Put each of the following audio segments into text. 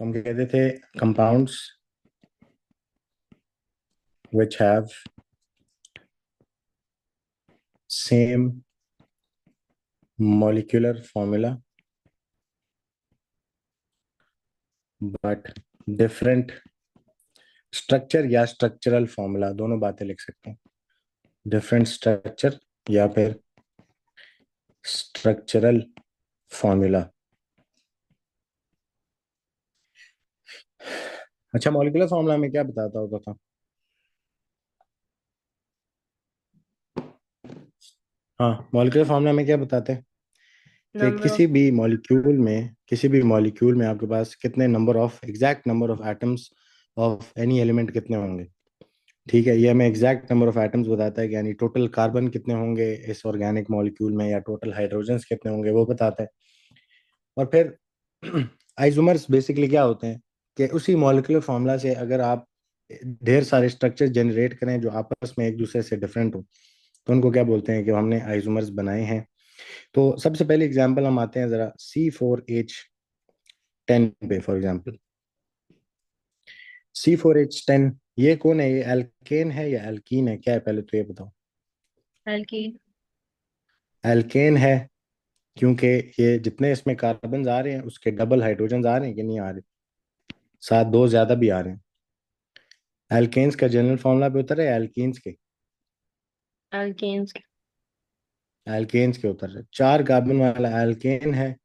तो हम कहते थे compounds which have same molecular formula but different structure या स्ट्रक्चरल फॉर्मूला, दोनों बातें लिख सकते हैं। डिफरेंट स्ट्रक्चर या फिर स्ट्रक्चरल फॉर्मूला। अच्छा, मॉलिक्यूलर फॉर्मूला में क्या बताता होता था? हाँ, मॉलिक्यूलर फॉर्मूला में क्या बताते हैं कि नंबर ऑफ किसी भी मॉलिक्यूल में आपके पास कितने number of exact number of atoms of any element कितने होंगे। ठीक है, ये हमें एग्जैक्ट नंबर ऑफ एटम्स बताता है कि यानी टोटल कार्बन कितने होंगे इस ऑर्गेनिक मॉलिक्यूल में, या टोटल हाइड्रोजन्स कितने होंगे वो बताता है। और फिर आइसोमर्स बेसिकली क्या होते हैं कि उसी मॉलिक्यूलर फॉर्मूला से अगर आप ढेर सारे स्ट्रक्चर जनरेट करें जो आपस में एक दूसरे से डिफरेंट हो, तो उनको क्या बोलते हैं कि हमने आइसोमर्स बनाए हैं। तो सबसे पहले एग्जांपल हम आते हैं जरा C4H10 पे। फॉर एग्जांपल C4H10, ये कौन है? ये एल्केन है या एल्कीन है? क्या है पहले तो ये बताओ। एल्कीन। एल्केन है, क्योंकि ये जितने इसमें कार्बन आ रहे हैं उसके डबल हाइड्रोजन आ रहे हैं कि नहीं आ रहे, साथ दो ज्यादा भी आ रहे हैं। एल्केन्स का जनरल फॉर्मूला पे उतर है एल्कीन्स के। एल्केन्स। एल्केन्स के उतर है, चार कार्बन वाला एल्केन है।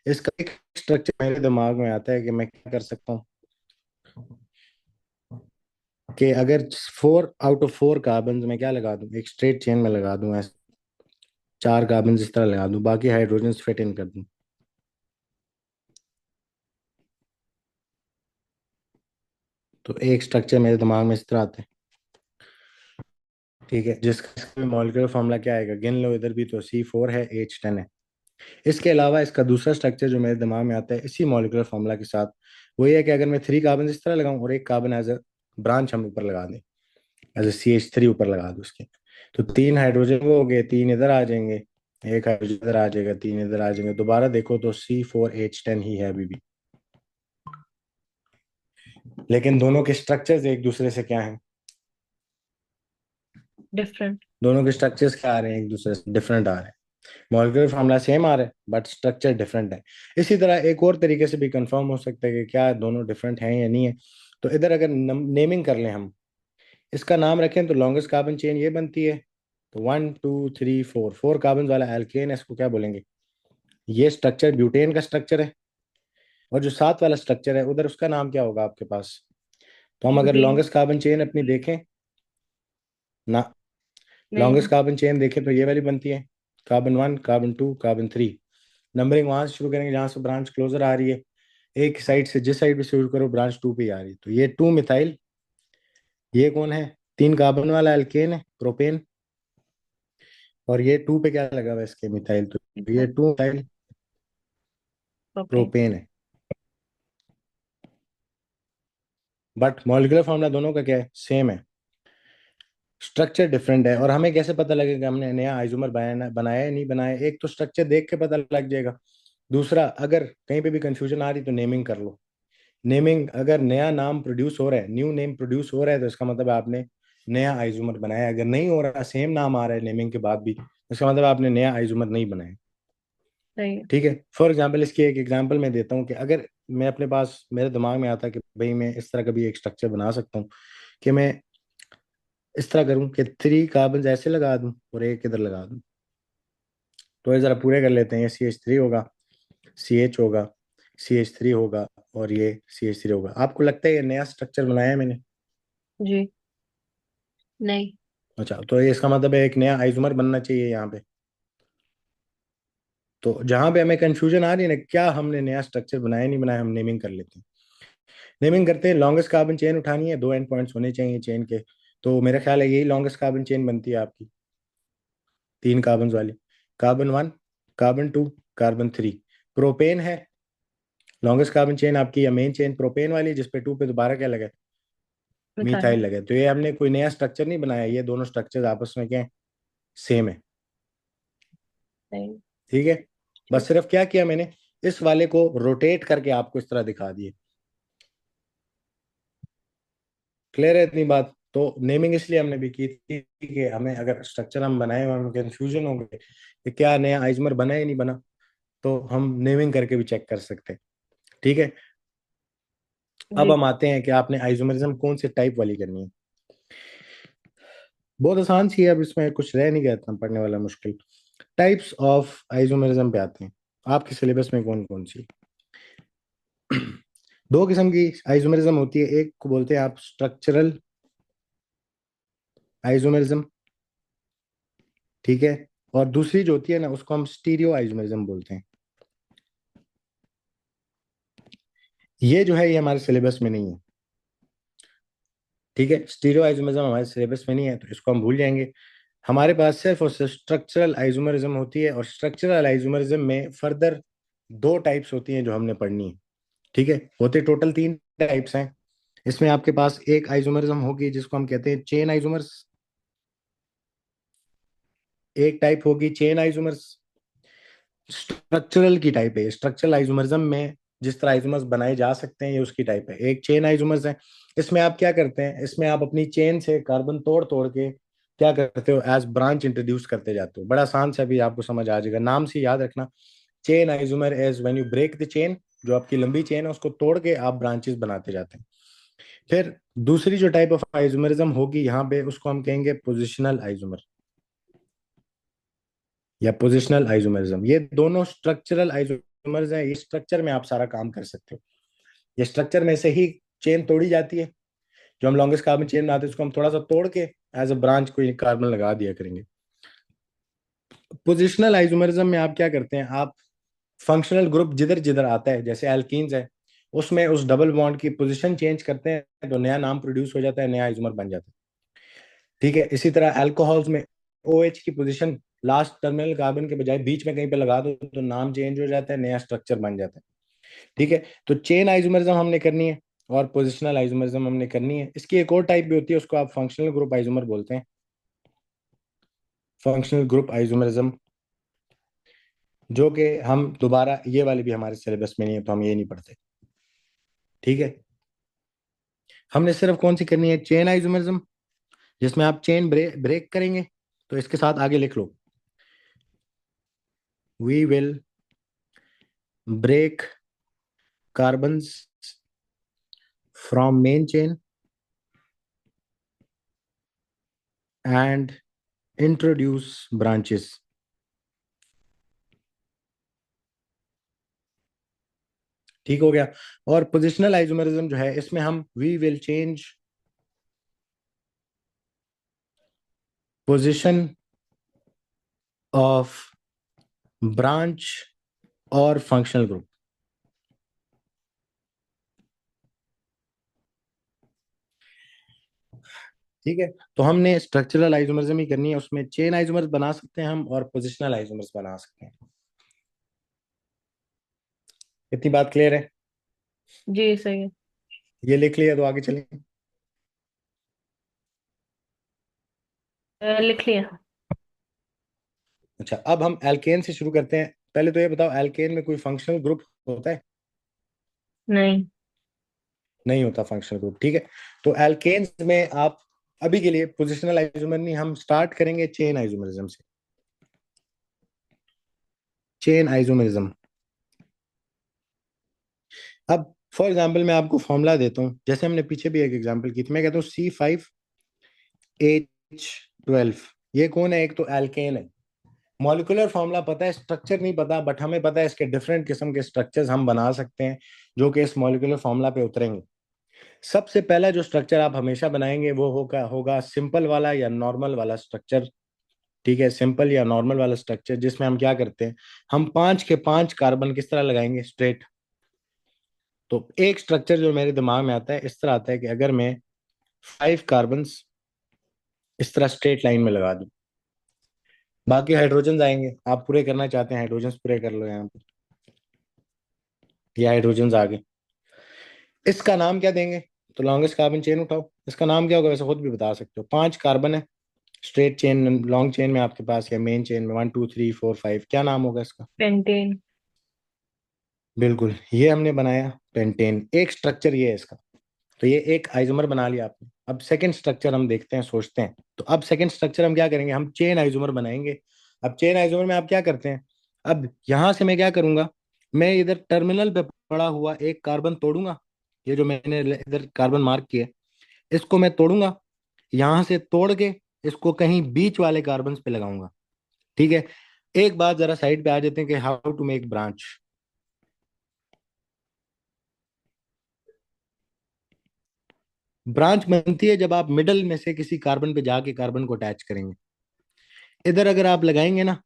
इसका एक स्ट्रक्चर मेरे दिमाग में आता है कि मैं क्या कर सकता हूँ कि अगर 4 आउट ऑफ 4 कार्बन में क्या लगा दूं, एक स्ट्रेट चेन में लगा दूं, ऐसे चार कार्बन इस तरह लगा दूं, बाकी हाइड्रोजन फिट इन कर दूं, तो एक स्ट्रक्चर मेरे दिमाग में इस तरह आता है। ठीक है, जिसका मॉलिक्यूलर फॉर्मूला क्या आएगा, गिन लो इधर भी, तो C4 है, H10 है। इसके अलावा इसका दूसरा स्ट्रक्चर जो मेरे दिमाग में आता है इसी मॉलिक्यूलर फॉर्मूला के साथ, वो ये है कि अगर मैं 3 कार्बन इस तरह लगाऊं और एक कार्बन एज अ ब्रांच हम ऊपर लगा दें, एज ए CH3 ऊपर लगा दूं उसके, तो 3 हाइड्रोजन वो हो गए, 3 इधर आ जाएंगे, एक हाइड्रोजन इधर आ जाएगा, 3 इधर आ जाएंगे, दोबारा देखो तो C4H10 ही है अभी भी। लेकिन दोनों के स्ट्रक्चर्स एक दूसरे से क्या है? डिफरेंट। दोनों के स्ट्रक्चर्स क्या आ रहे हैं? एक दूसरे से डिफरेंट आ रहे हैं। मॉलिक्यूलर फॉर्मूला सेम आ रहा है बट स्ट्रक्चर डिफरेंट है। इसी तरह एक और तरीके से भी कंफर्म हो सकता है कि क्या दोनों डिफरेंट हैं या नहीं है। तो इधर अगर नेमिंग कर लें हम, इसका नाम रखें तो लॉन्गेस्ट कार्बन चेन ये बनती है, तो 1 2 3 4, 4 कार्बन वाला एल्केन है, इसको क्या बोलेंगे? ये स्ट्रक्चर ब्यूटेन का स्ट्रक्चर है। और जो साथ वाला स्ट्रक्चर है उधर, उसका नाम क्या होगा आपके पास? तो हम अगर ब्यूटेन। लॉन्गेस्ट कार्बन चेन अपनी देखें ना, लॉन्गेस्ट नहीं। कार्बन चेन देखें तो ये वाली बनती है, कार्बन 1, कार्बन 2, कार्बन 3। नंबरिंग वहां से शुरू करेंगे जहां से ब्रांच क्लोजर आ रही है, एक साइड से जिस साइड भी शुरू करो ब्रांच 2 पे ही आ रही है, तो ये 2 मिथाइल। ये कौन है? 3 कार्बन वाला एल्केन है, प्रोपेन। और ये 2 पे क्या लगा हुआ है इसके? मिथाइल। तो ये 2 मिथाइल प्रोपेन। प्रोपेन है। बट मॉलिक्यूलर फॉर्मूला दोनों का क्या है? सेम है, स्ट्रक्चर डिफरेंट है। और हमें कैसे पता लगेगा हमने नया आइसोमर बनाया बनाया है नहीं बनाया? एक तो स्ट्रक्चर देख के पता लग जाएगा, दूसरा अगर कहीं पे भी कंफ्यूजन आ रही तो नेमिंग कर लो। नेमिंग, अगर नया नाम प्रोड्यूस हो रहा है, न्यू नेम प्रोड्यूस हो रहा है, तो इसका मतलब आपने नया आइसोमर बनाया है। अगर नहीं हो रहा, सेम नाम आ रहा है नेमिंग के बाद भी, तो इसका मतलब आपने नया आइसोमर नहीं बनाया। सही है। ठीक है, फॉर एग्जाम्पल इसकी एक एग्जाम्पल मैं देता हूँ कि अगर मैं अपने पास, मेरे दिमाग में आता कि भाई मैं इस तरह का भी एक स्ट्रक्चर बना सकता हूँ कि मैं इस तरह करूँ कि 3 कार्बन ऐसे लगा दूं और एक इधर लगा दूं। तो ये जरा पूरे कर लेते हैं। ये CH3 होगा, CH होगा, CH3 होगा, और ये CH3 होगा। आपको लगता है ये नया स्ट्रक्चर बनाया है मैंने? जी। नहीं। अच्छा, तो ये इसका मतलब है एक नया आइसोमर बनना चाहिए यहाँ पे। तो जहां पे हमें कंफ्यूजन आ रही है ना, क्या हमने नया स्ट्रक्चर बनाया नहीं बनाया, हम नेमिंग कर लेते हैं। नेमिंग करते हैं, लॉन्गेस्ट कार्बन चेन उठानी है, 2 एंड पॉइंट्स होने चाहिए चेन के। तो मेरा ख्याल है यही लॉन्गेस्ट कार्बन चेन बनती है आपकी, 3 कार्बन वाली। कार्बन 1, कार्बन 2, कार्बन 3, प्रोपेन है। लॉन्गेस्ट कार्बन चेन आपकी या मेन चेन प्रोपेन वाली, जिसपे 2 पे दोबारा क्या लगा है? मिथाइल। मिथाइल लगा है। तो ये हमने कोई नया स्ट्रक्चर नहीं बनाया, ये दोनों स्ट्रक्चर आपस में क्या है? सेम है। सही। ठीक है, बस ठीक। सिर्फ क्या किया मैंने, इस वाले को रोटेट करके आपको इस तरह दिखा दिए। क्लियर है इतनी बात? तो नेमिंग इसलिए हमने भी की थी कि हमें अगर स्ट्रक्चर हम बनाए और हमें कंफ्यूजन हो गए कि क्या नया आइसोमर बना या नहीं बना, तो हम नेमिंग करके भी चेक कर सकते हैं। ठीक है। अब जी। हम आते हैं कि आपने आइसोमरिज्म कौन से टाइप वाली करनी है। बहुत आसान सी है, अब इसमें कुछ रह नहीं गया इतना पढ़ने वाला मुश्किल। टाइप्स ऑफ आइसोमरिज्म पे आते हैं। आपके सिलेबस में कौन कौन सी? दो किस्म की आइसोमरिज्म होती है, एक को बोलते हैं आप स्ट्रक्चरल आइसोमरिज्म, ठीक है, और दूसरी जो होती है ना उसको हम स्टीरियो आइसोमरिज्म बोलते हैं। ये जो है ये हमारे सिलेबस में नहीं है। ठीक है, स्टीरियो आइसोमरिज्म हमारे सिलेबस में नहीं है, तो इसको हम भूल जाएंगे। हमारे पास सिर्फ और सिर्फ स्ट्रक्चरल आइसोमरिज्म होती है, और स्ट्रक्चरल आइसोमरिज्म में फर्दर दो टाइप्स होती हैं जो हमने पढ़नी है। ठीक है, होते टोटल तीन टाइप्स हैं। इसमें आपके पास एक आइसोमरिज्म होगी जिसको हम कहते हैं चेन आइसोमर्स। एक टाइप होगी चेन आइसोमर्स। स्ट्रक्चरल की टाइप है, स्ट्रक्चरल आइसोमरिज्म में जिस तरह आइसोमर्स बनाए जा सकते हैं ये उसकी टाइप है। एक चेन आइसोमर्स है। इसमें आप क्या करते हैं, इसमें आप अपनी चेन से कार्बन तोड़ तोड़ के क्या करते हो, एज ब्रांच इंट्रोड्यूस करते जाते हो। बड़ा आसान से अभी आपको समझ आ जाएगा, नाम से याद रखना। Chain isomer as when you break the chain, जो आपकी लंबी चेन है उसको तोड़ के आप ब्रांचेस बनाते जाते हैं। फिर दूसरी जो टाइप ऑफ आइसोमरिज्म होगी यहाँ पे उसको हम कहेंगे पोजिशनल आइसोमर या पोजिशनल आइसोमरिज्म। ये दोनों स्ट्रक्चरल आइसोमर्स हैं, ये स्ट्रक्चर में आप सारा काम कर सकते हो। ये स्ट्रक्चर में से ही चेन तोड़ी जाती है। जो हम लॉन्गेस्ट कार्बन चेन बनाते हैं उसको हम थोड़ा सा तोड़ के एज अ ब्रांच कोई कार्बन लगा दिया करेंगे। पोजिशनल आइसोमरिज्म में आप क्या करते हैं, आप फंक्शनल ग्रुप जिधर जिधर आता है, जैसे एल्कीन्स है, उसमें उस डबल बॉन्ड की पोजीशन चेंज करते हैं तो नया नाम प्रोड्यूस हो जाता है, नया आइसोमर बन जाता है। ठीक है, इसी तरह अल्कोहल्स में OH की पोजीशन लास्ट टर्मिनल कार्बन के बजाय बीच में कहीं पे लगा दो तो नाम चेंज हो जाता है, नया स्ट्रक्चर बन जाता है। ठीक है, तो चेन आइसोमरिज्म हमने करनी है और पोजिशनल आइसोमरिज्म हमने करनी है। इसकी एक और टाइप भी होती है, उसको आप फंक्शनल ग्रुप आइसोमर बोलते हैं। फंक्शनल ग्रुप आइसोमरिज्म, जो कि हम दोबारा ये वाली भी हमारे सिलेबस में नहीं है तो हम ये नहीं पढ़ते। ठीक है, हमने सिर्फ कौन सी करनी है, चेन आइसोमरिज्म, जिसमें आप चेन ब्रेक करेंगे। तो इसके साथ आगे लिख लो, we will break carbons from main chain and introduce branches. ठीक हो गया। और पोजिशनल आइसोमरिज्म जो है इसमें हम we will change position of branch और फंक्शनल ग्रुप। ठीक है, तो हमने स्ट्रक्चरल आइसोमरिज्म ही करनी है, उसमें चेन आइसोमर्स बना सकते हैं हम और पोजिशनल आइसोमर्स बना सकते हैं। इतनी बात क्लियर है? जी सही है। ये लिख लिया तो आगे चलें। लिख लिया। अच्छा, अब हम एल्केन से शुरू करते हैं। पहले तो ये बताओ, एल्केन में कोई फंक्शनल ग्रुप होता है? नहीं। नहीं होता फंक्शनल ग्रुप। ठीक है, तो एल्केन्स में आप अभी के लिए पोजिशनल आइसोमर नहीं, हम स्टार्ट करेंगे चेन आइसोमरिज्म से। चेन आइसोमरिज्म, अब फॉर एग्जाम्पल मैं आपको फॉर्मूला देता हूँ, जैसे हमने पीछे भी एक एग्जाम्पल की थी। मैं कहता हूँ C5H12, ये कौन है? एक तो एल्केन है। मॉलिक्यूलर फॉर्मूला पता है, स्ट्रक्चर नहीं पता, बट हमें पता है इसके डिफरेंट किस्म के स्ट्रक्चर्स हम बना सकते हैं जो कि इस मॉलिक्यूलर फॉर्मूला पे उतरेंगे। सबसे पहला जो स्ट्रक्चर आप हमेशा बनाएंगे वो होगा होगा सिंपल वाला या नॉर्मल वाला स्ट्रक्चर। ठीक है, सिंपल या नॉर्मल वाला स्ट्रक्चर, जिसमें हम क्या करते हैं, हम 5 के 5 कार्बन किस तरह लगाएंगे, स्ट्रेट। तो एक स्ट्रक्चर जो मेरे दिमाग में आता है इस तरह आता है कि अगर मैं 5 कार्बन इस तरह स्ट्रेट लाइन में लगा दूं, बाकी हाइड्रोजन आएंगे, आप पूरे करना चाहते हैं हाइड्रोजन पूरे कर लो यहाँ पे। ये हाइड्रोजन आ गए, इसका नाम क्या देंगे? तो लॉन्गेस्ट कार्बन चेन उठाओ, इसका नाम क्या होगा? वैसे खुद भी बता सकते हो। 5 कार्बन है, स्ट्रेट चेन, लॉन्ग चेन में आपके पास या मेन चेन में 1 2 3 4 5, क्या नाम होगा इसका? पेंटेन। बिल्कुल, ये हमने बनाया पेंटेन, एक स्ट्रक्चर ये है इसका। तो ये एक आइसोमर बना लिया आपने। अब सेकंड स्ट्रक्चर हम देखते हैं, सोचते हैं। तो अब सेकंड स्ट्रक्चर हम क्या करेंगे, हम चेन आइसोमर बनाएंगे। अब चेन आइसोमर में आप क्या करते हैं, अब यहां से मैं क्या करूंगा, मैं इधर टर्मिनल पे पड़ा हुआ एक कार्बन तोड़ूंगा। ये जो मैंने इधर कार्बन मार्क किया है, इसको मैं तोड़ूंगा। यहां से तोड़ के इसको कहीं बीच वाले कार्बन पे लगाऊंगा। ठीक है। एक बात जरा साइड पे आ जाते हैं कि how to make branch. Branch बनती है जब आप मिडल में से किसी कार्बन पे जाके कार्बन को अटैच करेंगे। इधर अगर आप लगाएंगे ना,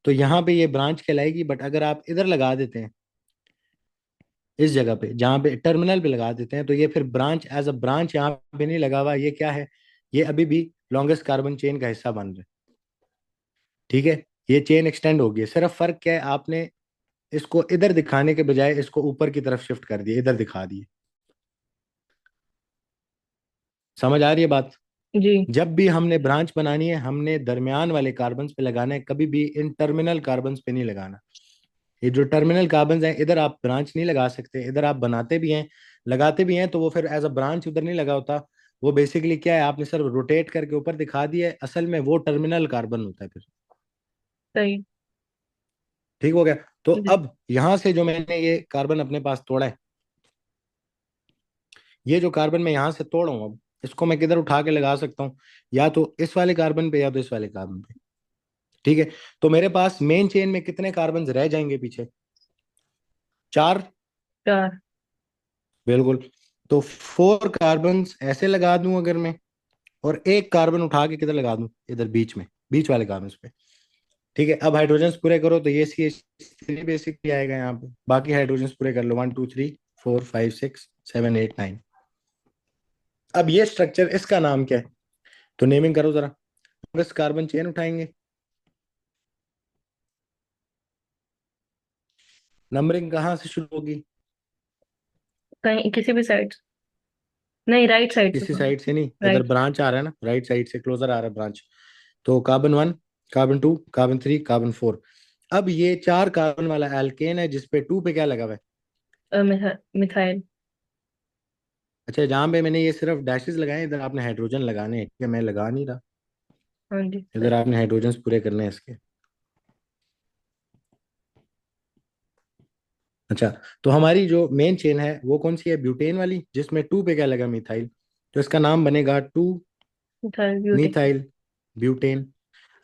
तो यहाँ पे ये ब्रांच कहलाएगी। बट अगर आप इधर लगा देते हैं, इस जगह पे जहाँ पे टर्मिनल पे लगा देते हैं, तो ये फिर ब्रांच एज अ ब्रांच यहाँ पे नहीं लगा हुआ। ये क्या है, ये अभी भी लॉन्गेस्ट कार्बन चेन का हिस्सा बन रहा है। ठीक है। ये चेन एक्सटेंड हो गई है। सिर्फ फर्क क्या है, आपने इसको इधर दिखाने के बजाय इसको ऊपर की तरफ शिफ्ट कर दिया, इधर दिखा दिए। समझ आ रही है बात। जी। जब भी हमने ब्रांच बनानी है, हमने दरमियान वाले कार्बन पे लगाना है, कभी भी इन टर्मिनल कार्बन पे नहीं लगाना। ये जो टर्मिनल कार्बन हैं, इधर आप ब्रांच नहीं लगा सकते। इधर आप बनाते भी हैं, लगाते भी हैं, तो वो फिर एज अ ब्रांच उधर नहीं लगा होता। वो बेसिकली क्या है, आपने सिर्फ रोटेट करके ऊपर दिखा दिया है, असल में वो टर्मिनल कार्बन होता है फिर। सही। ठीक हो गया। तो जी। अब यहां से जो मैंने ये कार्बन अपने पास तोड़ा है, ये जो कार्बन मैं यहां से तोड़ा हूं, अब इसको मैं किधर उठा के लगा सकता हूँ, या तो इस वाले कार्बन पे या तो इस वाले कार्बन पे। ठीक है। तो मेरे पास मेन चेन में कितने कार्बन रह जाएंगे पीछे, 4। 4। बिल्कुल। तो 4 कार्बन ऐसे लगा दूं अगर मैं, और एक कार्बन उठा के किधर लगा दूं, इधर बीच में, बीच वाले कार्बन पे। ठीक है। अब हाइड्रोजन पूरे करो तो ये CH3 बेसिकली आएगा यहाँ पे। बाकी हाइड्रोजन पूरे कर लो, 1 2 3 4 5 6 7 8 9। अब ये स्ट्रक्चर, इसका नाम क्या है, तो नेमिंग करो जरा। बस कार्बन चेन उठाएंगे, नंबरिंग कहाँ से शुरू होगी, कहीं किसी भी साइड। नहीं, राइट साइड से किसी करो। साइड से नहीं, इधर राइट। ब्रांच आ रहा है ना, राइट साइड से क्लोजर आ रहा है ब्रांच। तो कार्बन 1, कार्बन 2, कार्बन 3, कार्बन 4। अब ये 4 कार्बन वाला एल्केन है जिसपे 2 पे क्या लगा हुआ है। मिथाइल। अच्छा, जहाँ पे मैंने ये सिर्फ डैशेस लगाए हैं, इधर आपने हाइड्रोजन लगाने हैं। ठीक है, मैं लगा नहीं रहा। हाँ जी, इधर सही। आपने हाइड्रोजन पूरे करने हैं इसके। अच्छा, तो हमारी जो मेन चेन है वो कौन सी है, ब्यूटेन वाली, जिसमें 2 पे क्या लगा, मिथाइल। तो इसका नाम बनेगा 2 मिथाइल ब्यूटेन। Methyl butane.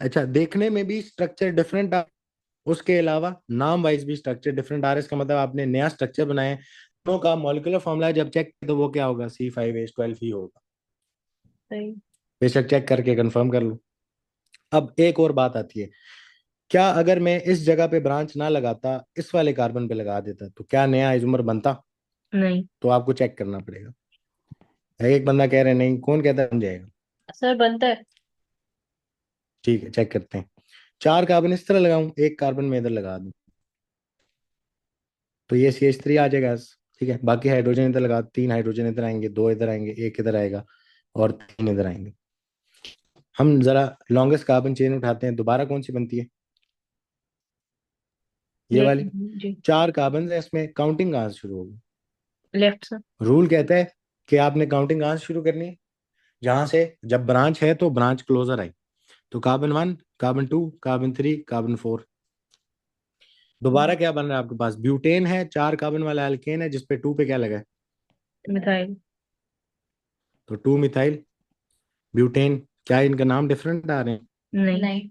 अच्छा, देखने में भी स्ट्रक्चर डिफरेंट, उसके अलावा नाम वाइज भी स्ट्रक्चर डिफरेंट आ रहा है। इसका मतलब आपने नया स्ट्रक्चर बनाया है। दोनों का मॉलिक्यूलर फॉर्मूला जब चेक तो वो क्या होगा, C5H12 ही होगा। सही। बेशक चेक करके कंफर्म कर लो। अब एक और बात आती है, क्या अगर मैं इस जगह पे ब्रांच ना लगाता, इस वाले कार्बन पे लगा देता, तो क्या नया आइसोमर बनता। नहीं। तो आपको चेक करना पड़ेगा। एक बंदा कह रहे हैं नहीं, कौन कहता है बन जाएगा। सर, बनता है। ठीक है, चेक करते हैं। 4 कार्बन इस तरह लगाऊं, एक कार्बन में इधर लगा दूं, तो ये CH3 आ जाएगा। ठीक है, बाकी हाइड्रोजन इधर लगा, 3 हाइड्रोजन इधर आएंगे, 2 इधर आएंगे, एक इधर आएगा, और 3 इधर आएंगे। हम जरा लॉन्गेस्ट कार्बन चेन उठाते हैं, दोबारा कौन सी बनती है, ये देख। वाली। जी। 4 कार्बन है, इसमें काउंटिंग कहाँ से शुरू होगी। लेफ्ट से। रूल कहता है कि आपने काउंटिंग कहाँ से शुरू करनी है, जहां से जब ब्रांच है तो ब्रांच क्लोजर आई। तो कार्बन 1, कार्बन 2, कार्बन 3, कार्बन 4। दोबारा क्या बन रहा है आपके पास, ब्यूटेन है, 4 कार्बन वाला एल्केन है जिसपे 2 पे क्या लगा है, मिथाइल। तो 2 मिथाइल ब्यूटेन। क्या इनका नाम डिफरेंट आ रहे हैं। नहीं। नहीं।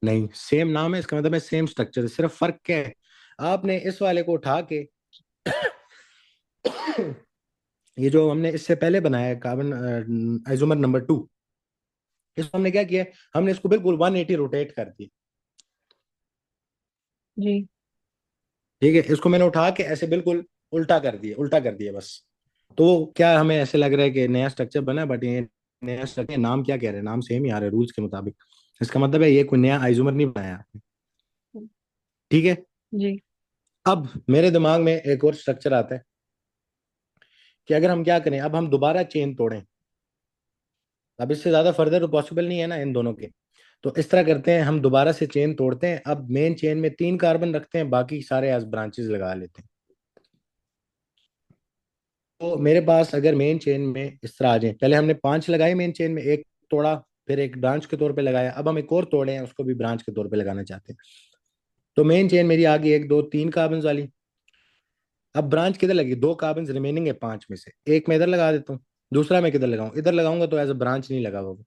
नहीं, सेम नाम है, इसका मतलब है सेम स्ट्रक्चर है। सिर्फ फर्क क्या है, आपने इस वाले को उठा के ये जो हमने इससे पहले बनाया है कार्बन आइसोमर नंबर 2, इसको हमने क्या किया है, हमने इसको बिल्कुल 180 रोटेट कर दिया। जी। ठीक है, इसको मैंने उठा के ऐसे बिल्कुल उल्टा कर दिया, उल्टा कर दिया बस। तो वो क्या, हमें ऐसे लग रहा है कि नया स्ट्रक्चर बना है, बट ये नया स्ट्रक्चर नाम क्या कह रहे हैं, नाम सेम ही आ रहा है रूल्स के मुताबिक। इसका मतलब है ये कोई नया आइसोमर नहीं बनाया आपने। ठीक है। जी। अब मेरे दिमाग में एक और स्ट्रक्चर आता है कि अगर हम क्या करें, अब हम दोबारा चेन तोड़ें। अब इससे ज्यादा फर्दर तो पॉसिबल नहीं है ना इन दोनों के। तो इस तरह करते हैं, हम दोबारा से चेन तोड़ते हैं। अब मेन चेन में 3 कार्बन रखते हैं, बाकी सारे एज ब्रांचेस लगा लेते हैं। मेरे पास अगर मेन चेन में इस तरह आ जाए, पहले हमने 5 लगाए मेन चेन में, एक तोड़ा, फिर एक ब्रांच के तौर पे लगाया, अब हम एक और तोड़े हैं उसको भी ब्रांच के तौर पे लगाना चाहते हैं। तो मेन चेन मेरी आ गई 1 2 3 कार्बन वाली। अब ब्रांच किधर लगी, 2 कार्बन रिमेनिंग है 5 में से, एक मैं इधर लगा देता हूँ, दूसरा मैं किधर लगाऊं, इधर लगाऊंगा तो एज अ ब्रांच नहीं लगा होगा।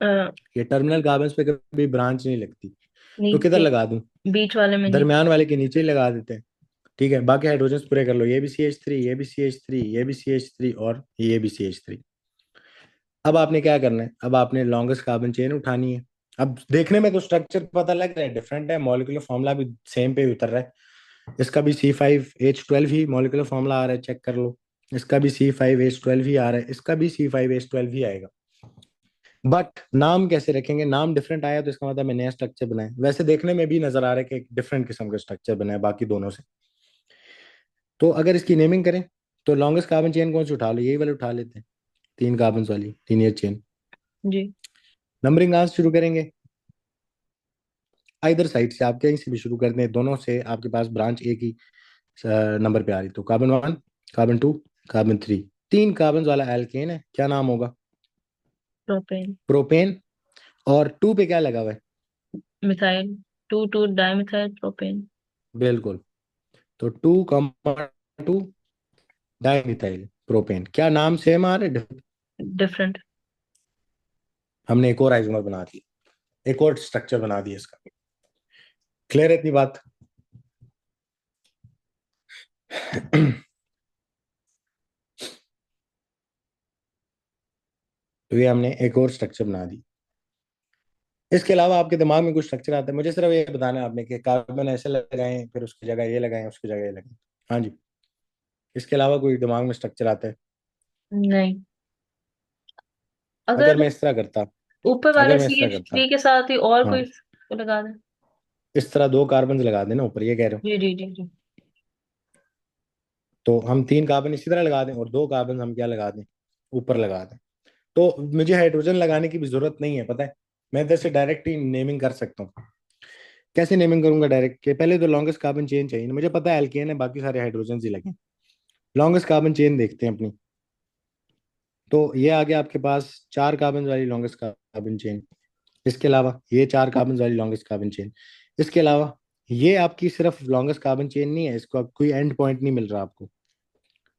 अ, ये टर्मिनल कार्बन पे कभी ब्रांच नहीं लगती। तो किधर नीचे, लगा दूं, बीच वाले में नीचे। दरमियान वाले के नीचे ही लगा देते हैं। ठीक है, बाकी हाइड्रोजन पूरे कर लो, ये भी CH3, ये भी CH3, ये भी CH3 और ये भी CH3। अब आपने क्या करना है, अब आपने लॉन्गेस्ट कार्बन चेन उठानी है। अब देखने में तो स्ट्रक्चर पता लग रहा है डिफरेंट है, मॉलिक्यूलर फॉर्मूला भी सेम पे ही उतर रहा है। इसका भी C5H12 ही मॉलिक्यूलर फॉर्मूला आ रहा है, चेक कर लो। इसका भी C5H12 ही आ रहा है, इसका भी C5H12 ही आएगा। बट नाम कैसे रखेंगे, नाम डिफरेंट आया तो इसका मतलब मैं नया स्ट्रक्चर बनाया। वैसे देखने में भी नजर आ रहा है कि एक डिफरेंट किस्म का स्ट्रक्चर बना है बाकी दोनों से। तो अगर इसकी नेमिंग करें तो लॉन्गेस्ट कार्बन चेन कौन सी उठा लो, यही वाले उठा लेते हैं, 3 कार्बन वाली लीनियर चेन। जी। नंबरिंग कहाँ से शुरू करेंगे, इधर साइड से, आप कहीं से भी शुरू कर दें, दोनों से आपके पास ब्रांच एक ही नंबर पे आ रही। तो कार्बन 1, कार्बन 2, कार्बन 3, 3 कार्बन वाला एल्केन है, क्या नाम होगा, प्रोपेन। प्रोपेन। और 2 पे क्या लगा हुआ है, मिथाइल, 2 2 डाइमिथाइल प्रोपेन। बिल्कुल। तो 2, 2 डाइमिथाइल प्रोपेन, क्या नाम सेम आ रहा है, डिफरेंट। हमने एक और आइसोमर बना दिया, एक और स्ट्रक्चर बना दिया इसका। क्लियर है इतनी बात। तो ये हमने एक और स्ट्रक्चर बना दी। इसके अलावा आपके दिमाग में कुछ स्ट्रक्चर आता है, मुझे सिर्फ ये बताना है आपने कि कार्बन ऐसे लगाएं, फिर उसकी जगह ये लगाएं, उसकी जगह ये लगाएं। हाँ जी, इसके अलावा कोई दिमाग में स्ट्रक्चर आता है। नहीं। अगर अगर मैं इस तरह करता, ऊपर वाले अगर मैं इस सी तरह एच करता, थ्री के साथ ही और हाँ, कोई को लगा दें। इस तरह 2 कार्बन लगा देना ऊपर, ये कह रहे हो। जी जी जी जी। तो हम 3 कार्बन इसी तरह लगा दें और 2 कार्बन हम क्या लगा दें, ऊपर लगा दें। तो मुझे हाइड्रोजन लगाने की भी जरूरत नहीं है, पता है, मैं इधर से डायरेक्ट ही नेमिंग कर सकता हूँ। कैसे नेमिंग करूंगा डायरेक्ट के, पहले तो लॉन्गेस्ट कार्बन चेन चाहिए ना, मुझे पता है एल्केन है, बाकी सारे हाइड्रोजन ही लगे। लॉन्गेस्ट कार्बन चेन देखते हैं अपनी। तो ये आ गया आपके पास 4 कार्बन वाली लॉन्गेस्ट कार्बन चेन। इसके अलावा ये 4 कार्बन वाली लॉन्गेस्ट कार्बन चेन। इसके अलावा ये आपकी सिर्फ लॉन्गेस्ट कार्बन चेन नहीं है, इसको कोई एंड पॉइंट नहीं मिल रहा आपको।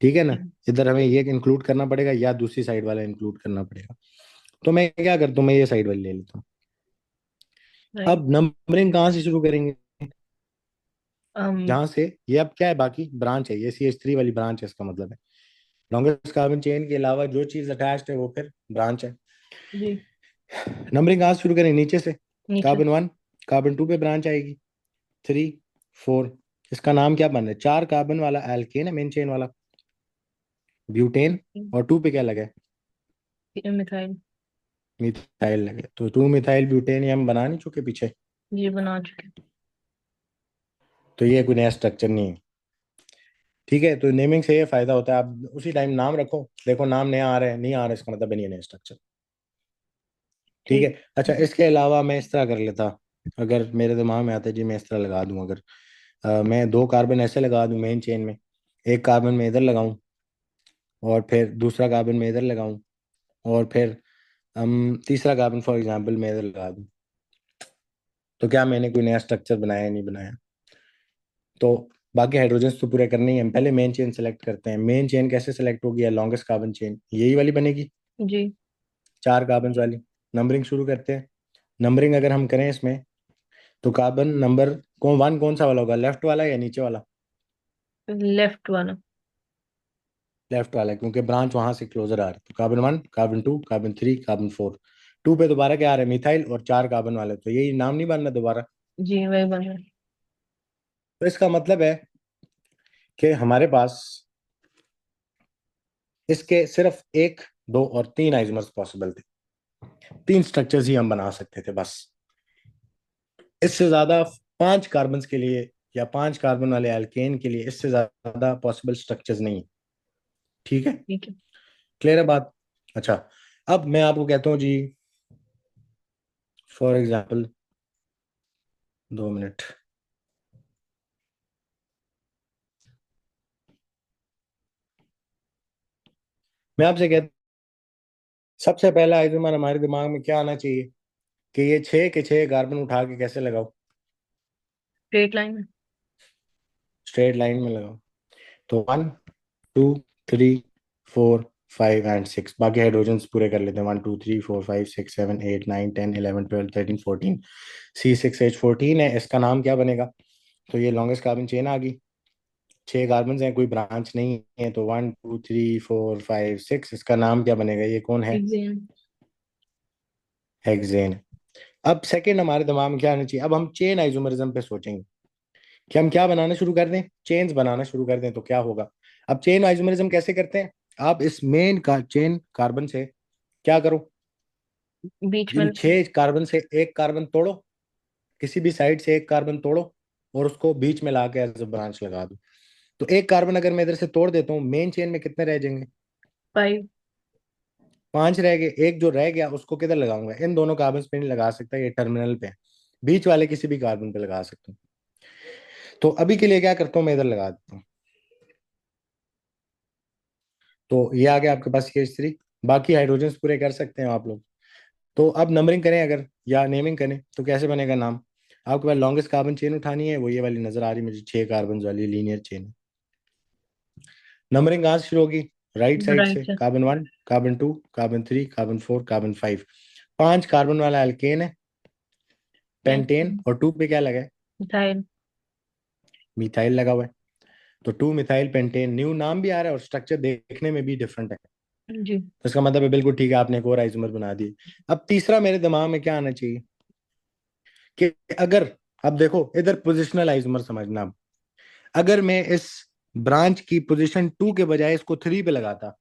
ठीक है ना, इधर हमें ये इंक्लूड करना पड़ेगा या दूसरी साइड वाला इंक्लूड करना पड़ेगा। तो मैं क्या करता हूँ, मैं ये साइड वाली ले लेता हूँ। राइट। अब नंबरिंग कहाँ से शुरू करेंगे, um, जहां से ये अब क्या है, बाकी ब्रांच है, ये CH3 वाली ब्रांच है, इसका मतलब है लॉन्गेस्ट कार्बन चेन के अलावा जो चीज अटैच्ड है वो फिर ब्रांच है। जी। नंबरिंग कहाँ से शुरू करें, नीचे से। नीचे। कार्बन 1, कार्बन 2 पे ब्रांच आएगी, 3, 4। इसका नाम क्या बन रहा है, 4 कार्बन वाला एल्केन है मेन चेन वाला, ब्यूटेन। और 2 पे क्या लगा है, मिथाइल। मिथाइल लगे, तो 2 मिथाइल ब्यूटेन ये हम बना नहीं चुके पीछे। ये बना चुके। तो ये कोई नया स्ट्रक्चर नहीं है। ठीक है, तो नेमिंग से ये फायदा होता है, आप उसी टाइम नाम रखो, देखो नाम नया आ रहा है, नहीं आ रहा है, इसका मतलब नहीं है नया स्ट्रक्चर। ठीक ठीक। है। अच्छा, इसके अलावा मैं इस तरह कर लेता, अगर मेरे दिमाग में आता है जी, मैं इस तरह लगा दूं, अगर मैं 2 कार्बन ऐसे लगा दूं मेन चेन में, एक कार्बन में इधर लगाऊं, और फिर दूसरा कार्बन में इधर लगाऊं, और फिर हम तीसरा कार्बन फॉर एग्जांपल मैं इधर लगा दूं, तो क्या मैंने कोई नया स्ट्रक्चर बनाया, नहीं बनाया। तो बाकी हाइड्रोजन तो पूरे करने ही हैं, हम पहले मेन चेन सेलेक्ट करते हैं। मेन चेन कैसे सेलेक्ट होगी, लॉन्गेस्ट जी, कार्बन चेन यही वाली बनेगी, जी। 4 कार्बन वाली। नंबरिंग शुरू करते हैं। नंबरिंग अगर हम करें इसमें, तो कार्बन नंबर कौन सा वाला होगा, लेफ्ट वाला या नीचे वाला, लेफ्ट वाला। लेफ्ट वाला, क्योंकि ब्रांच वहां से क्लोजर आ रही है। तो कार्बन 1, कार्बन 2, कार्बन 3, कार्बन 4। 2 पे दोबारा क्या आ रहा है, मिथाइल, और 4 कार्बन वाले, तो यही नाम नहीं बनना दोबारा। जी वही बन रहा है। तो इसका मतलब है कि हमारे पास इसके सिर्फ 1 2 और 3 आइसोमर्स पॉसिबल थे, 3 स्ट्रक्चर्स ही हम बना सकते थे बस। इससे ज्यादा 5 कार्बन के लिए या 5 कार्बन वाले एल्केन के लिए इससे ज्यादा पॉसिबल स्ट्रक्चर्स नहीं है। ठीक है, ठीक है। क्लियर है बात। अच्छा, अब मैं आपको कहता हूँ जी, फॉर एग्जाम्पल, 2 मिनट। मैं आपसे कहता, सबसे पहला आइसोमर हमारे दिमाग में क्या आना चाहिए कि ये 6 के 6 कार्बन उठा के कैसे लगाओ? स्ट्रेट लाइन में। स्ट्रेट लाइन में लगाओ। तो 1 2 3 4 5 एंड 6, बाकी हाइड्रोजन्स पूरे कर लेते हैं। 1 2 3 4 5 6 7 8 9 10 11 12 13 14। C6H14 है, इसका नाम क्या बनेगा? तो ये लॉन्गेस्ट कार्बन चेन आ गई। 6 कार्बन हैं, कोई ब्रांच नहीं है, तो 1 2 3 4 5 6, इसका नाम क्या बनेगा? ये कौन है? हेक्सेन। हेक्सेन। अब सेकंड हमारे दिमाग में क्या आना चाहिए? अब हम चेन आइसोमरिज्म पे सोचेंगे कि हम क्या बनाना शुरू कर दें, चेन्स बनाना शुरू कर दें तो क्या होगा। अब चेन आइसोमरिज्म कैसे करते हैं? आप इस मेन का चेन कार्बन से क्या करो, बीच में। इन 6 कार्बन से एक कार्बन तोड़ो, किसी भी साइड से एक कार्बन तोड़ो और उसको बीच में ला के एज अ ब्रांच लगा दो। तो एक कार्बन अगर मैं इधर से तोड़ देता हूँ, मेन चेन में कितने रह जाएंगे? 5। 5 रह गए। एक जो रह गया उसको किधर लगाऊंगा? इन दोनों कार्बन पे नहीं लगा सकता, ये टर्मिनल पे है। बीच वाले किसी भी कार्बन पे लगा सकता हूँ। तो अभी के लिए क्या करता हूँ, मैं इधर लगा देता हूँ। तो ये आ गया आपके पास CH3। बाकी हाइड्रोजन्स पूरे कर सकते हैं आप लोग। तो अब नंबरिंग करें अगर, या नेमिंग करें, तो कैसे बनेगा नाम? आपके पास लॉन्गेस्ट कार्बन चेन उठानी है, वो ये वाली नजर आ रही है मुझे, 6 कार्बन वाली लीनियर चेन। नंबरिंग कहाँ से शुरू होगी? राइट साइड राइट से। से। Carbon 1, carbon 2, carbon 3, carbon 4, carbon 5। 5 carbon वाला एल्केन है, पेंटेन, और 2 पे क्या लगा है? मिथाइल। मिथाइल लगा हुआ है। तो 2 मिथाइल पेंटेन, न्यू नाम भी आ रहा है और स्ट्रक्चर देखने में भी डिफरेंट है। जी। तो इसका मतलब है बिल्कुल ठीक है, आपने एक और आइसोमर बना दी। अब तीसरा मेरे दिमाग में क्या आना चाहिए कि अगर, अब देखो इधर पोजिशनल आइसोमर समझना। अब अगर मैं इस ब्रांच की पोजीशन 2 के बजाय इसको 3 पे लगाता,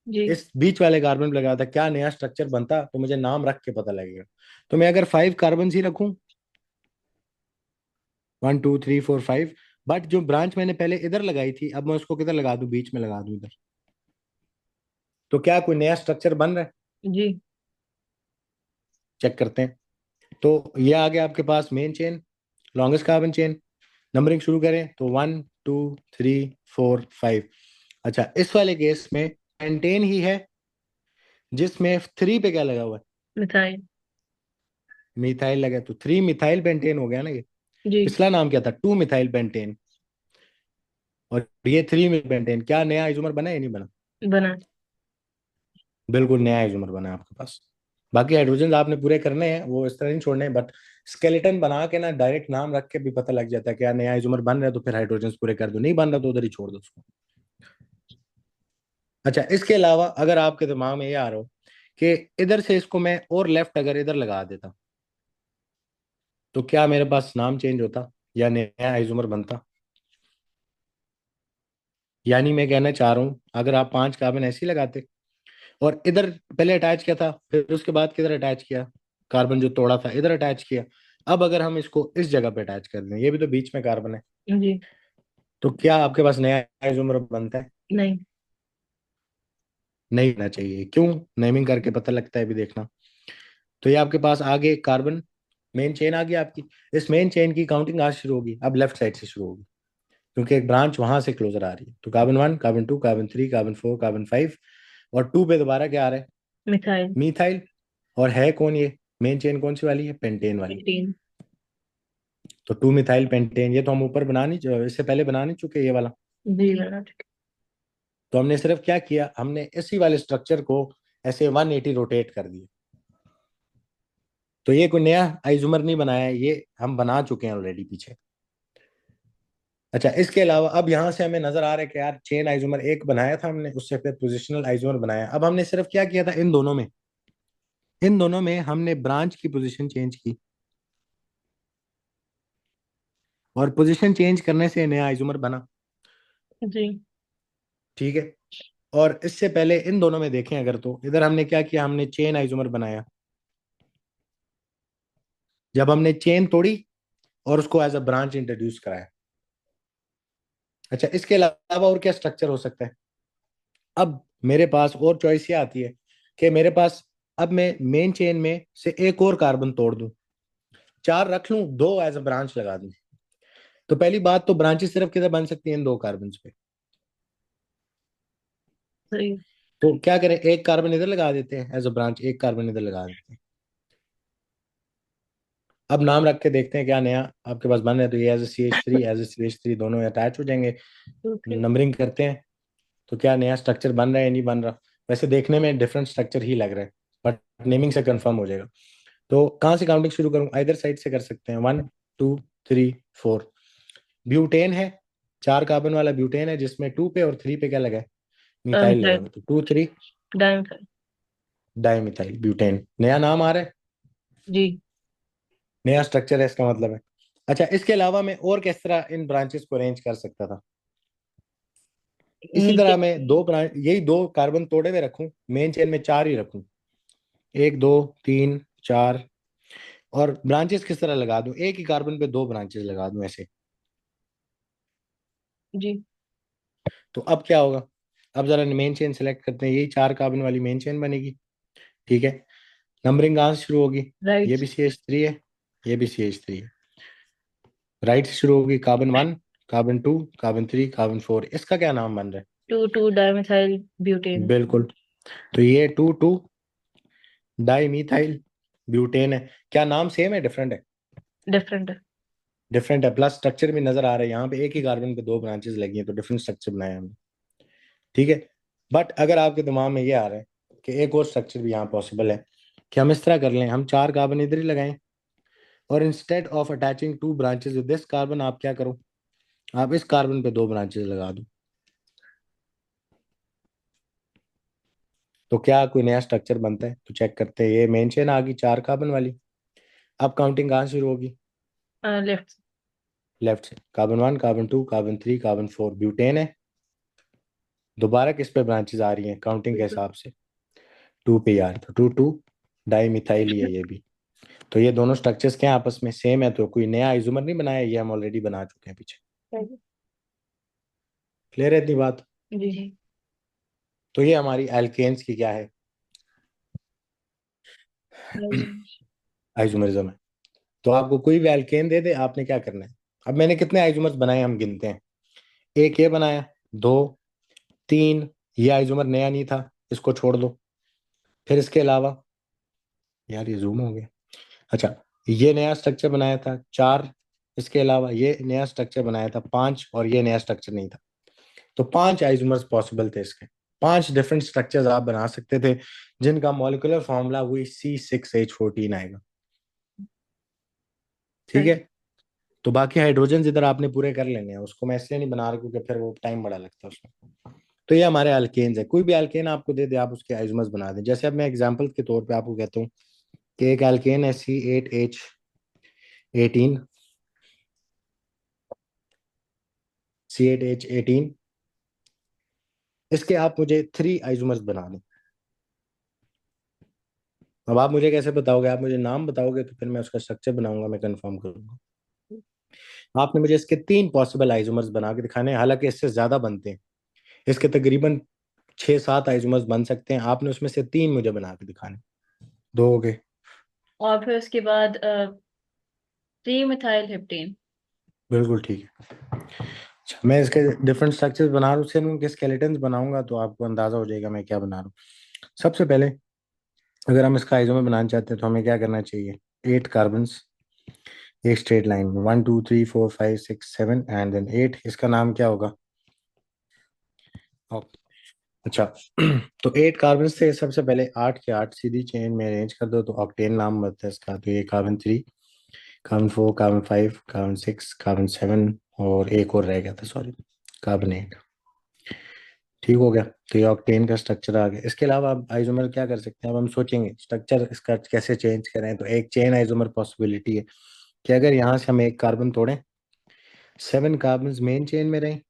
जी। इस बीच वाले कार्बन पे लगाता, क्या नया स्ट्रक्चर बनता? तो मुझे नाम रख के पता लगेगा। तो मैं अगर 5 कार्बन ही रखूं, 1 2 3 4 5, बट जो ब्रांच मैंने पहले इधर लगाई थी, अब मैं उसको किधर लगा दूं? बीच में लगा दूं इधर। तो क्या कोई नया स्ट्रक्चर बन रहा है? जी। चेक करते हैं। तो ये आ गया आपके पास main chain, longest carbon chain. Numbering शुरू करें तो 1 2 3 4 5। अच्छा, इस वाले केस में पेंटेन ही है, जिसमें 3 पे क्या लगा हुआ है? मिथाइल। मिथाइल लगा, तो 3 मिथाइल पेंटेन हो गया ना ये। जी। पिछला नाम क्या था? 2 मिथाइल पेंटेन। और ये 3 मिथाइल पेंटेन, क्या नया आइसोमर बना या नहीं बना? बना। बिल्कुल नया आइसोमर बना है आपके पास। बाकी हाइड्रोजन आपने पूरे करने हैं, वो इस तरह नहीं छोड़ने हैं, बट स्केलेटन बना के ना डायरेक्ट नाम रख के भी पता लग जाता है कि यार नया आइसोमर बन रहा है, तो फिर हाइड्रोजन पूरे कर दो, नहीं बन रहा तो उधर ही छोड़ दो उसको। अच्छा, इसके अलावा अगर आपके दिमाग में ये आ रहा हो कि इधर से इसको मैं और लेफ्ट अगर इधर लगा देता, तो क्या मेरे पास नाम चेंज होता या नया आइसोमर बनता? यानी मैं कहना चाह रहा हूँ, अगर आप 5 कार्बन ऐसे ही लगाते और इधर पहले अटैच किया था, फिर उसके बाद किधर अटैच किया, कार्बन जो तोड़ा था इधर अटैच किया, अब अगर हम इसको इस जगह पे अटैच कर दें, ये भी तो बीच में कार्बन है, जी। तो क्या आपके पास नया आइसोमर बनता है? नहीं। नहीं होना चाहिए। क्यों? नेमिंग करके पता लगता है, भी देखना। तो ये आपके पास आगे कार्बन मेन चेन आ गई आपकी। इस मेन चेन की काउंटिंग आज शुरू होगी, अब लेफ्ट साइड से शुरू होगी, क्योंकि एक ब्रांच वहां से क्लोजर आ रही है। तो carbon 1, carbon 2, carbon 3, carbon 4, carbon 5, और 2 पे दोबारा क्या आ रहा है? मिथाइल। मीथाइल। और है कौन ये? मेन चेन कौन सी वाली है? पेंटेन वाली। 18। तो 2 मिथाइल पेंटेन, ये तो हम ऊपर बना नहीं, इससे पहले बना नहीं चुके ये वाला। जी बना चुके। तो हमने सिर्फ क्या किया, हमने इसी वाले स्ट्रक्चर को ऐसे 180 रोटेट कर दिया। तो ये कोई नया आइसोमर नहीं बनाया है, ये हम बना चुके हैं ऑलरेडी पीछे। अच्छा, इसके अलावा अब यहाँ से हमें नजर आ रहा है कि यार चेन आइसोमर एक बनाया था हमने, उससे फिर पोजिशनल आइसोमर बनाया। अब हमने सिर्फ क्या किया था, इन दोनों में हमने ब्रांच की पोजीशन चेंज की, और पोजीशन चेंज करने से नया आइसोमर बना। जी। ठीक है। और इससे पहले इन दोनों में देखें अगर, तो इधर हमने क्या किया, हमने चेन आइसोमर बनाया जब हमने चेन तोड़ी और उसको एज अ ब्रांच इंट्रोड्यूस कराया। अच्छा, इसके अलावा और क्या स्ट्रक्चर हो सकता है? अब मेरे पास और चॉइस ये आती है कि मेरे पास, अब मैं मेन चेन में से एक और कार्बन तोड़ दूं, 4 रख लूं, 2 एज अ ब्रांच लगा दूं। तो पहली बात तो ब्रांचेस सिर्फ किधर बन सकती हैं? इन 2 कार्बन पे। सही। तो क्या करें, एक कार्बन इधर लगा देते हैं एज अ ब्रांच, एक कार्बन इधर लगा देते हैं। अब नाम रख के देखते हैं क्या नया आपके पास बन रहा है। तो ये as C H three, as C H three दोनों अटैच हो जाएंगे। 2 3। नंबरिंग करते हैं तो क्या नया स्ट्रक्चर बन रहा है या नहीं बन रहा। वैसे देखने में डिफरेंट स्ट्रक्चर ही लग रहा है, बट नेमिंग से कंफर्म हो जाएगा। तो कहाँ से काउंटिंग शुरू करूँ, इधर साइड से कर सकते हैं। 1 2 3 4। ब्यूटेन है, 4 कार्बन वाला ब्यूटेन है, जिसमें 2 पे और 3 पे क्या लगा है, मिथाइल लगा मिथाइल। हुआ है। तो 2 3 डाइमिथाइल। डाईमिथाइल ब्यूटेन, नया नाम आ रहा है, जी। नया स्ट्रक्चर है इसका मतलब है। अच्छा, इसके अलावा मैं और किस तरह इन ब्रांचेस को अरेंज कर सकता था। इसी ये। तरह मैं दो ब्रांच, यही 2 कार्बन तोड़े हुए रखूं, मेन चेन में 4 ही रखूं, 1 2 3 4। और ब्रांचेस किस तरह लगा दूं, एक ही कार्बन पे 2 ब्रांचेस लगा दूं ऐसे। जी। तो अब क्या होगा, अब जरा मेन चेन सेलेक्ट करते हैं, यही 4 कार्बन वाली मेन चेन बनेगी। ठीक है, नंबरिंग कहाँ से शुरू होगी, ये राइट। भी CH3 है, ये भी CH3 है। राइट से शुरू होगी, कार्बन 1, कार्बन 2, कार्बन 3, कार्बन 4। इसका क्या नाम बन रहा 2 2 डाइमिथाइल है, ब्यूटेन। बिल्कुल। तो ये 2 2 डाई मिथाइल ब्यूटेन है। क्या नाम सेम है डिफरेंट है, डिफरेंट है। डिफरेंट है। प्लस स्ट्रक्चर भी नजर आ रहा है, यहाँ पे एक ही कार्बन पे 2 ब्रांचेस लगी हैं, तो डिफरेंट स्ट्रक्चर बनाया हमने। ठीक है, बट अगर आपके दिमाग में ये आ रहा है कि एक और स्ट्रक्चर भी यहाँ पॉसिबल है, कि हम इस तरह कर लें, हम 4 कार्बन इधर ही लगाएं, और instead of attaching 2 branches with this carbon, आप क्या करो, आप इस कार्बन पे 2 ब्रांचेस लगा दो। तो क्या कोई नया स्ट्रक्चर बनता है, तो चेक करते हैं। ये मेन चेन आ गई 4 कार्बन वाली। अब काउंटिंग कहाँ से शुरू होगी, लेफ्ट। लेफ्ट से। Carbon 1, carbon 2, carbon 3, carbon 4 butane है। दोबारा किस पे ब्रांचेस आ रही हैं काउंटिंग के हिसाब से, 2 पे यार, तो 2 2 डाई मिथाइल ही है ये भी। तो ये दोनों स्ट्रक्चर्स क्या हैं, आपस में सेम है, तो कोई नया आइसोमर नहीं बनाया, ये हम ऑलरेडी बना चुके हैं पीछे। क्लियर है इतनी बात। जी जी। तो ये हमारी एल्केन्स की क्या है, आइसोमरिज्म है। तो आपको कोई भी एल्केन दे दे, आपने क्या करना है। अब मैंने कितने आइसोमर्स बनाए हम गिनते हैं। एक ये बनाया, 2 3, ये आइसोमर नया नहीं था, इसको छोड़ दो। फिर इसके अलावा, यार ये जूम हो गया। अच्छा, ये नया स्ट्रक्चर बनाया था 4। इसके अलावा ये नया स्ट्रक्चर बनाया था 5, और ये नया स्ट्रक्चर नहीं था। तो 5 आइसोमर्स पॉसिबल थे इसके। 5 डिफरेंट स्ट्रक्चर्स आप बना सकते थे, जिनका मॉलिक्यूलर फॉर्मूला वही C6H14 आएगा। ठीक सही। है, तो बाकी हाइड्रोजन इधर आपने पूरे कर लेने हैं, उसको मैं इसलिए नहीं बना रहा क्योंकि फिर वो टाइम बड़ा लगता है उसमें। तो ये हमारे अल्केन्स है, कोई भी अल्केन आपको दे दे आप उसके आइसोमर्स बना दें। जैसे अब मैं एग्जांपल के तौर पे आपको कहता हूँ कि एक अल्केन है C8H18, इसके आप मुझे 3 आइसोमर्स बना दें। अब आप मुझे कैसे बताओगे, आप मुझे नाम बताओगे तो फिर मैं उसका स्ट्रक्चर बनाऊंगा, मैं कंफर्म करूंगा। आपने मुझे इसके 3 पॉसिबल आइसोमर्स बना के दिखाने हैं, हालांकि इससे ज्यादा बनते हैं। इसके तकरीबन 6 7 आइसोमर्स बन सकते हैं, आपने उसमें से 3 मुझे बना के दिखाने। दो हो गए, और फिर उसके बाद 3 मिथाइल हेप्टेन। बिल्कुल ठीक है। अच्छा, मैं इसके डिफरेंट स्ट्रक्चर्स बना रहा हूँ, उससे मैं उनके स्केलेटन्स बनाऊंगा, तो आपको अंदाजा हो जाएगा मैं क्या बना रहा हूँ। सबसे पहले, अगर हम इसका आइसोमर बनाना चाहते हैं तो हमें क्या करना चाहिए, 8 कार्बन, एक स्ट्रेट लाइन में, 1 2 3 4 5 6 7 एंड देन 8। इसका नाम क्या होगा, अच्छा तो 8 कार्बन से सबसे पहले 8 के 8 सीधी चेन में अरेंज कर दो, तो ऑक्टेन नाम बनता है इसका। तो ये carbon 3, carbon 4, carbon 5, carbon 6, carbon 7, और एक और रह गया था, सॉरी, कार्बन 8। ठीक हो गया, तो ये ऑक्टेन का स्ट्रक्चर आ गया। इसके अलावा आप आइसोमर क्या कर सकते हैं, अब हम सोचेंगे स्ट्रक्चर इसका कैसे चेंज करें। तो एक चेन आइसोमर पॉसिबिलिटी है कि अगर यहाँ से हम एक कार्बन तोड़ें, 7 कार्बन मेन चेन में रहें,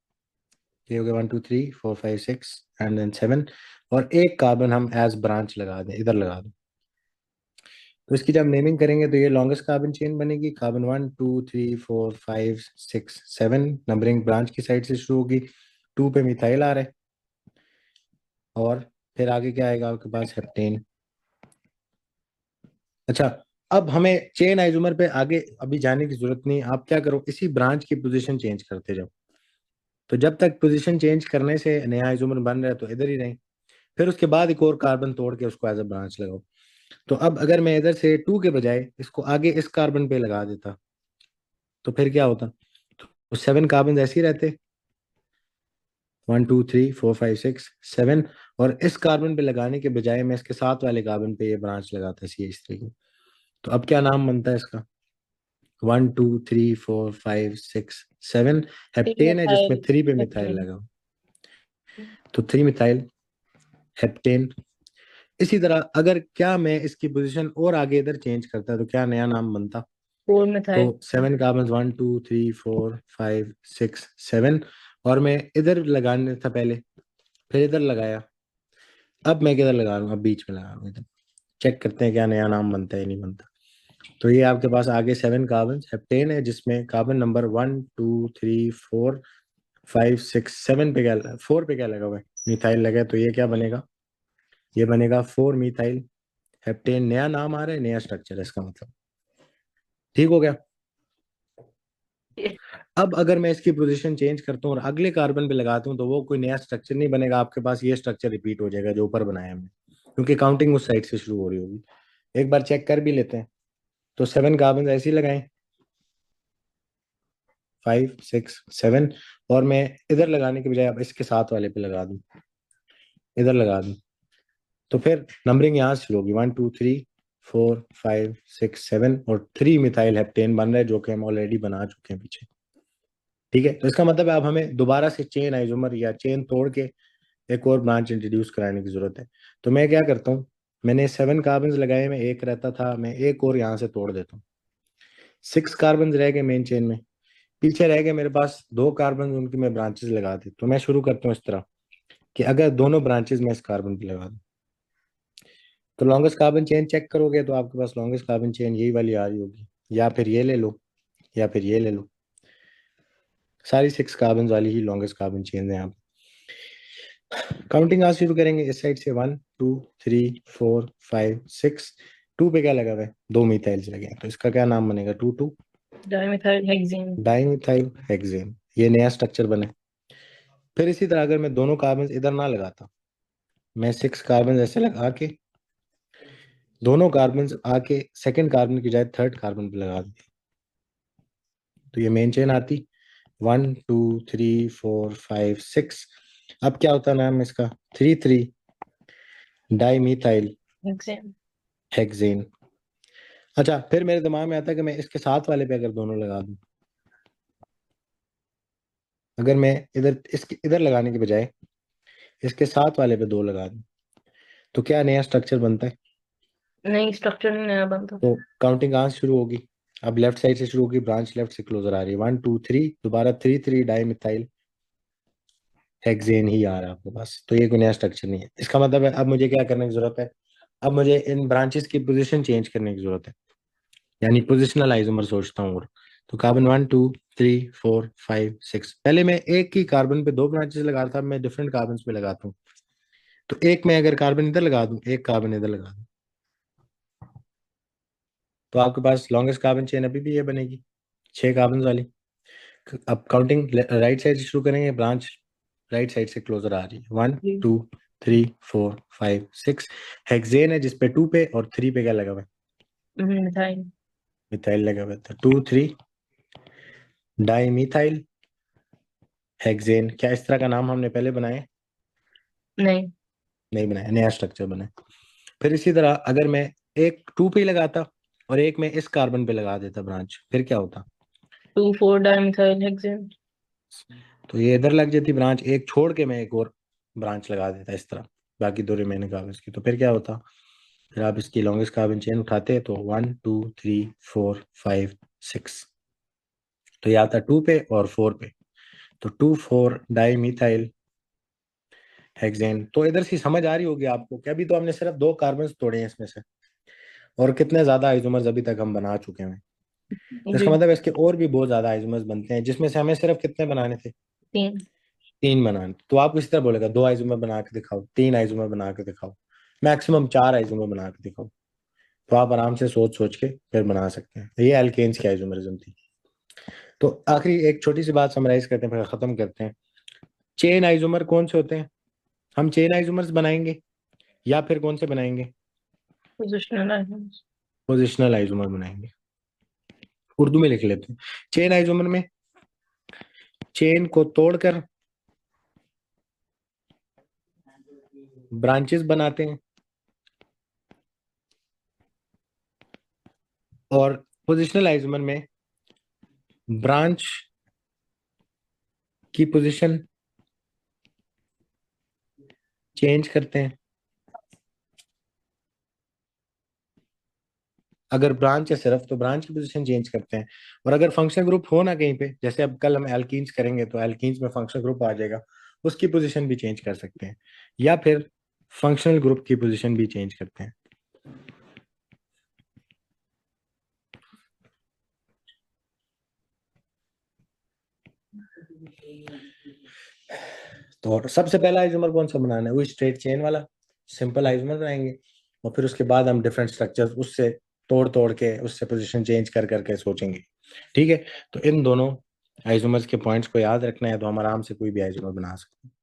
ये हो गया 1 2 3 4 5 6 एंड देन 7, और एक कार्बन हम एज ब्रांच लगा दें, इधर लगा दें। तो इसकी जब नेमिंग करेंगे तो ये लॉन्गेस्ट कार्बन चेन बनेगी, कार्बन 1 2 3 4 5 6 7। नंबरिंग ब्रांच की साइड से शुरू होगी, 2 पे मिथाइल आ रहा है, और फिर आगे क्या आएगा आपके पास, हेप्टेन। अच्छा, अब हमें चेन आइसोमर पे आगे अभी जाने की जरूरत नहीं, आप क्या करो, इसी ब्रांच की पोजीशन चेंज करते जाओ। तो जब तक पोजीशन चेंज करने से नया आइसोमर बन रहा है तो इधर ही रहें। फिर उसके बाद एक और कार्बन तोड़ के उसको एज अ ब्रांच लगाओ। तो अब अगर मैं इधर से 2 के बजाय इसको आगे इस कार्बन पे लगा देता तो फिर क्या होता? तो 7 कार्बन ऐसे ही रहते, 1 2 3 4 5 6 7। और इस कार्बन पे लगाने के बजाय मैं इसके साथ वाले कार्बन पे ये ब्रांच लगाता इस तरीके। तो अब क्या नाम बनता है इसका? 1 2 3 4 5 6 7 थ्री हेप्टेन है, मिथाइल जिसमें 3 पे मिथाइल हेप्टेन। लगा। तो 3 मिथाइल हेप्टेन। इसी तरह अगर क्या मैं इसकी पोजीशन और आगे इधर चेंज करता तो क्या नया नाम बनता? 4 मिथाइल। तो 7 कार्बन, 1 2 3 4 5 6 7। और मैं इधर लगाने था पहले, फिर इधर लगाया, अब मैं किधर लगा रहा हूँ? अब बीच में लगा रहा हूँ इधर। चेक करते हैं क्या नया नाम बनता है नहीं बनता। तो ये आपके पास आगे 7 कार्बन हेप्टेन है, जिसमें कार्बन नंबर 1 2 3 4 5 6 7 पे क्या, 4 पे क्या लगा हुआ है? मिथाइल लगा है। तो ये क्या बनेगा? ये बनेगा 4 मिथाइल हेप्टेन। नया नाम आ रहा है, नया स्ट्रक्चर है इसका मतलब। ठीक हो गया। अब अगर मैं इसकी पोजीशन चेंज करता हूँ और अगले कार्बन पे लगाता हूँ तो वो कोई नया स्ट्रक्चर नहीं बनेगा, आपके पास ये स्ट्रक्चर रिपीट हो जाएगा जो ऊपर बनाया हमने, क्योंकि काउंटिंग उस साइड से शुरू हो रही होगी। एक बार चेक कर भी लेते हैं। तो 7 कार्बन ऐसे ही लगाएं, 5 6 7। और मैं इधर लगाने के बजाय अब इसके साथ वाले पे लगा दूं, इधर लगा दूं, तो फिर नंबरिंग यहाँ से शुरू होगी, 1 2 3 4 5 6 7। और 3 मिथाइल हेप्टेन बन रहा है, जो कि हम ऑलरेडी बना चुके हैं पीछे। ठीक है, तो इसका मतलब है अब हमें दोबारा से चेन आइसोमर या चेन तोड़ के एक और ब्रांच इंट्रोड्यूस कराने की जरूरत है। तो मैं क्या करता हूँ, मैंने 7 कार्बन लगाए, मैं एक रहता था, मैं एक और यहाँ से तोड़ देता हूँ। 6 कार्बन रह गए मेन चेन में, पीछे रह गए मेरे पास 2 कार्बन, उनकी मैं ब्रांचेस लगा दी। तो मैं शुरू करता हूँ इस तरह कि अगर दोनों ब्रांचेस में इस कार्बन पे लगा दूं तो लॉन्गेस्ट कार्बन चेन चेक करोगे तो आपके पास लॉन्गेस्ट कार्बन चेन यही वाली आ रही होगी, या फिर ये ले लो या फिर ये ले लो। सारी 6 कार्बन वाली ही लॉन्गेस्ट कार्बन चेन है यहाँ पे। काउंटिंग आज शुरू करेंगे इस साइड से, 1 2 3 4 5 6। 2 पे क्या लगा हुआ है? 2 मिथाइल्स लगे हैं, तो इसका क्या नाम बनेगा? 2 2 डाइमिथाइल हेक्सेन। Dimethyl hexane. ये नया स्ट्रक्चर बने। फिर इसी तरह अगर मैं दोनों कार्बन इधर ना लगाता, मैं 6 कार्बन ऐसे लगा के दोनों कार्बन आके सेकंड कार्बन की बजाय थर्ड कार्बन पे लगा दी, तो ये मेन चेन आती, 1 2 3 4 5 6। अब क्या होता है नाम इसका? 3 3 डाइमीथाइल हेक्सेन। हेक्सेन। अच्छा, फिर मेरे दिमाग में आता है कि मैं इसके साथ वाले पे अगर दोनों लगा दूं, अगर मैं इधर इसके इधर लगाने के बजाय इसके साथ वाले पे 2 लगा दूं, तो क्या नया स्ट्रक्चर बनता है? नहीं, स्ट्रक्चर नहीं नया बनता। तो काउंटिंग कहाँ से शुरू होगी? अब लेफ्ट साइड से शुरू होगी, ब्रांच लेफ्ट से क्लोजर आ रही है, 1 2 3, दोबारा 3 3 डाइमिथाइल हेक्सेन ही आ रहा है आपके पास। तो ये कोई नया स्ट्रक्चर नहीं है। इसका मतलब है अब मुझे क्या करने की जरूरत है? अब मुझे इन ब्रांचेस की पोजीशन चेंज करने की जरूरत है, यानी पोजिशनल आइसोमर सोचता हूँ। और तो कार्बन 1 2 3 4 5 6, पहले मैं एक ही कार्बन पे 2 ब्रांचेस लगा रहा था, अब मैं डिफरेंट कार्बन पे लगाता हूँ। तो एक में अगर कार्बन इधर लगा दूं, एक कार्बन इधर लगा दूं, तो आपके पास लॉन्गेस्ट कार्बन चेन अभी भी ये बनेगी, 6 कार्बन वाली। अब काउंटिंग राइट साइड से शुरू करेंगे, ब्रांच राइट साइड से क्लोजर आ रही है, 1 2 3 4 5 6। हेक्सेन है जिसपे 2 पे और 3 पे क्या लगा हुआ है? मिथाइल। मिथाइल लगा हुआ था। 2 3 डाई मिथाइल हेक्सेन। क्या इस तरह का नाम हमने पहले बनाया? नहीं। नहीं बनाया, नया स्ट्रक्चर बना है। फिर इसी तरह अगर मैं एक 2 पे लगाता और एक में इस कार्बन पे लगा देता ब्रांच, फिर क्या होता? 2 4 डाइमिथाइल हेक्सेन। तो ये इधर लग जाती ब्रांच, एक छोड़ के मैं एक और ब्रांच लगा देता इस तरह, बाकी दो रिमेनिंग कार्बन की। तो फिर क्या होता? फिर आप इसकी लॉन्गेस्ट कार्बन चेन उठाते तो 1 2 3 4 5 6। तो ये आता 2 पे और 4 पे, तो 2 4 डाई मिथाइल हेक्सेन। तो इधर से समझ आ रही होगी आपको कि अभी तो हमने सिर्फ 2 कार्बन तोड़े हैं इसमें से, और कितने ज्यादा आइसोमर्स अभी तक हम बना चुके हैं। तो जी। इसका मतलब इसके और भी बहुत ज्यादा आइसोमर्स बनते हैं, जिसमें से हमें सिर्फ कितने बनाने थे? 3। 3 बनाने। तो आप इस तरह बोलेगा 2 आइसोमर बना के दिखाओ, 3 आइसोमर बना के दिखाओ, मैक्सिमम 4 आइसोमर बना के दिखाओ। तो आप आराम से सोच सोच के फिर बना सकते हैं। ये एल्केन्स की आइसोमरिज्म थी। तो आखिरी एक छोटी सी बात समराइज करते हैं, फिर खत्म करते हैं। चेन आइसोमर कौन से होते हैं? हम चेन आइसोमर्स बनाएंगे या फिर कौन से बनाएंगे? Positional isomers. पोजिशनल आइसोमर बनाएंगे। उर्दू में लिख लेते हैं। चेन आइसोमर में चेन को तोड़कर ब्रांचेस बनाते हैं, और पोजिशनल आइसोमर में ब्रांच की पोजीशन चेंज करते हैं। अगर ब्रांच है सिर्फ तो ब्रांच की पोजीशन चेंज करते हैं, और अगर फंक्शनल ग्रुप हो ना कहीं पे, जैसे अब कल हम एल्कीन्स करेंगे तो एल्कीन्स में फंक्शनल ग्रुप आ जाएगा, उसकी पोजीशन भी चेंज कर सकते हैं, या फिर फंक्शनल ग्रुप की पोजीशन भी चेंज करते हैं। तो सबसे पहला आइसोमर कौन सा बनाना है? वही स्ट्रेट चेन वाला सिंपल आइसोमर बनाएंगे, और फिर उसके बाद हम डिफरेंट स्ट्रक्चर्स उससे तोड़ तोड़ के उससे पोजीशन चेंज कर करके सोचेंगे। ठीक है, तो इन दोनों आइसोमर्स के पॉइंट्स को याद रखना है, तो हम आराम से कोई भी आइसोमर बना सकते हैं।